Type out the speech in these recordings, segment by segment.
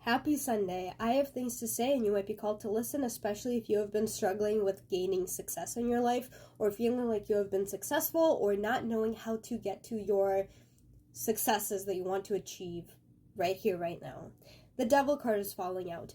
Happy Sunday. I have things to say, and you might be called to listen, especially if you have been struggling with gaining success in your life, or feeling like you have been successful, or not knowing how to get to your successes that you want to achieve right here, right now. The Devil card is falling out.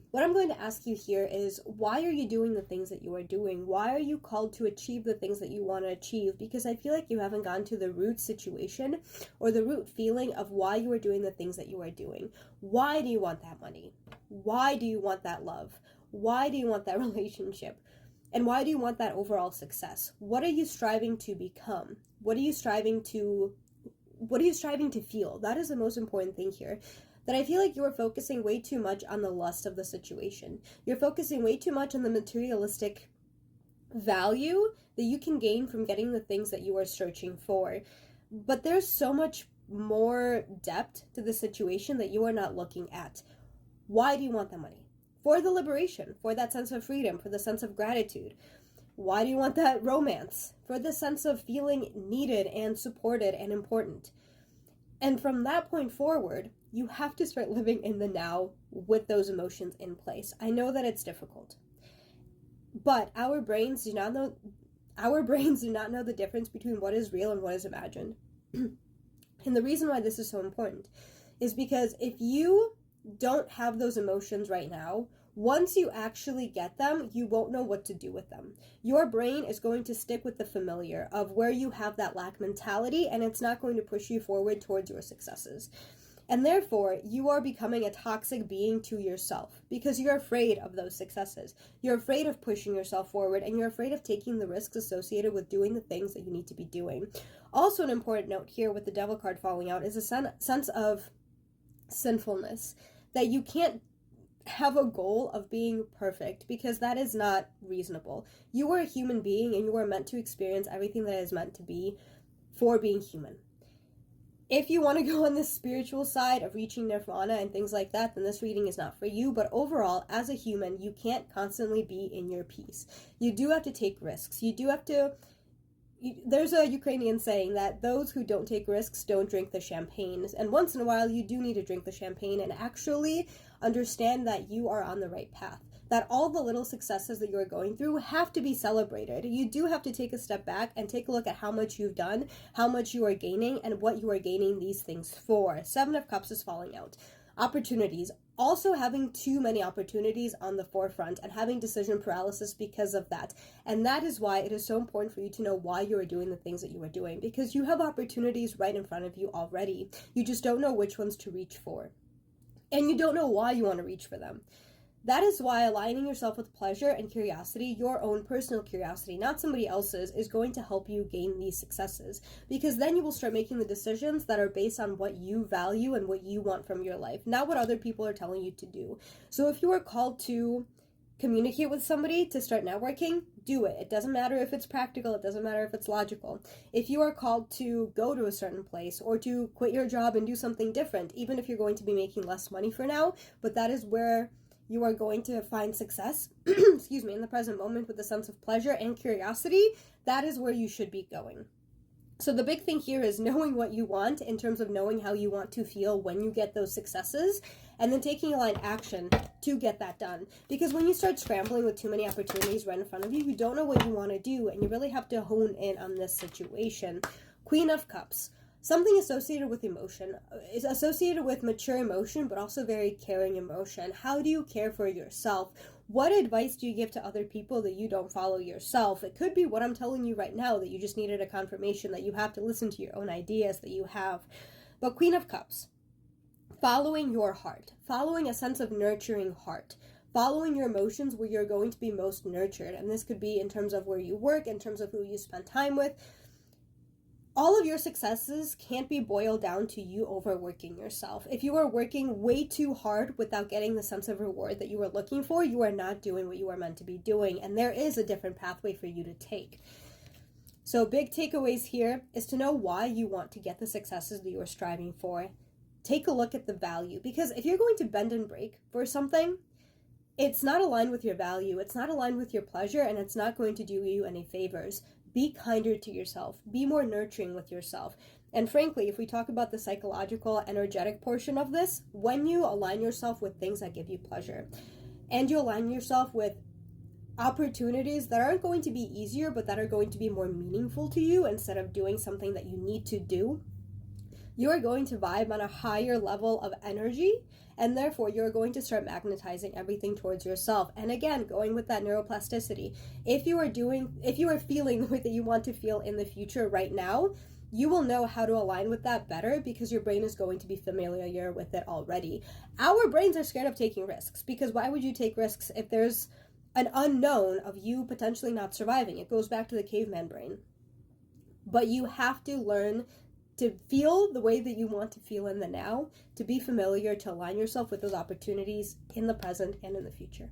What I'm going to ask you here is, why are you doing the things that you are doing? Why are you called to achieve the things that you want to achieve? Because I feel like you haven't gone to the root situation or the root feeling of why you are doing the things that you are doing. Why do you want that money? Why do you want that love? Why do you want that relationship? And why do you want that overall success? What are you striving to become? What are you striving to feel? That is the most important thing here. That I feel like you are focusing way too much on the lust of the situation. You're focusing way too much on the materialistic value that you can gain from getting the things that you are searching for. But there's so much more depth to the situation that you are not looking at. Why do you want the money? For the liberation, for that sense of freedom, for the sense of gratitude. Why do you want that romance? For the sense of feeling needed and supported and important. And from that point forward, you have to start living in the now with those emotions in place. I know that it's difficult, but our brains do not know the difference between what is real and what is imagined. And the reason why this is so important is because if you don't have those emotions right now, once you actually get them, you won't know what to do with them. Your brain is going to stick with the familiar of where you have that lack mentality, and it's not going to push you forward towards your successes. And therefore, you are becoming a toxic being to yourself because you're afraid of those successes. You're afraid of pushing yourself forward, and you're afraid of taking the risks associated with doing the things that you need to be doing. Also, an important note here with the Devil card falling out is a sense of sinfulness, that you can't have a goal of being perfect because that is not reasonable. You are a human being and you are meant to experience everything that is meant to be for being human. If you want to go on the spiritual side of reaching nirvana and things like that, then this reading is not for you. But overall, as a human, you can't constantly be in your peace. You do have to take risks. You do have to... There's a Ukrainian saying that those who don't take risks don't drink the champagne. And once in a while, you do need to drink the champagne and actually understand that you are on the right path. That all the little successes that you're going through have to be celebrated. You do have to take a step back and take a look at how much you've done, how much you are gaining, and what you are gaining these things for. Seven of Cups is falling out. Opportunities. Also having too many opportunities on the forefront and having decision paralysis because of that. And that is why it is so important for you to know why you are doing the things that you are doing, because you have opportunities right in front of you already. You just don't know which ones to reach for. And you don't know why you want to reach for them. That is why aligning yourself with pleasure and curiosity, your own personal curiosity, not somebody else's, is going to help you gain these successes. Because then you will start making the decisions that are based on what you value and what you want from your life, not what other people are telling you to do. So if you are called to communicate with somebody to start networking, do it. It doesn't matter if it's practical, it doesn't matter if it's logical. If you are called to go to a certain place or to quit your job and do something different, even if you're going to be making less money for now, but that is where you are going to find success, excuse me, in the present moment with a sense of pleasure and curiosity, that is where you should be going. So the big thing here is knowing what you want in terms of knowing how you want to feel when you get those successes, and then taking aligned action to get that done. Because when you start scrambling with too many opportunities right in front of you, you don't know what you want to do, and you really have to hone in on this situation. Queen of Cups. Something associated with emotion, is associated with mature emotion, but also very caring emotion. How do you care for yourself? What advice do you give to other people that you don't follow yourself? It could be what I'm telling you right now, that you just needed a confirmation that you have to listen to your own ideas that you have. But Queen of Cups, following your heart, following a sense of nurturing heart, following your emotions where you're going to be most nurtured. And this could be in terms of where you work, in terms of who you spend time with. All of your successes can't be boiled down to you overworking yourself. If you are working way too hard without getting the sense of reward that you are looking for, you are not doing what you are meant to be doing, and there is a different pathway for you to take. So big takeaways here is to know why you want to get the successes that you are striving for. Take a look at the value, because if you're going to bend and break for something, it's not aligned with your value, it's not aligned with your pleasure, and it's not going to do you any favors. Be kinder to yourself. Be more nurturing with yourself. And frankly, if we talk about the psychological, energetic portion of this, when you align yourself with things that give you pleasure, and you align yourself with opportunities that aren't going to be easier, but that are going to be more meaningful to you instead of doing something that you need to do, you are going to vibe on a higher level of energy, and therefore you're going to start magnetizing everything towards yourself. And again, going with that neuroplasticity, if you are feeling the way that you want to feel in the future right now, you will know how to align with that better because your brain is going to be familiar with it already. Our brains are scared of taking risks, because why would you take risks if there's an unknown of you potentially not surviving? It goes back to the caveman brain. But you have to learn to feel the way that you want to feel in the now, to be familiar, to align yourself with those opportunities in the present and in the future.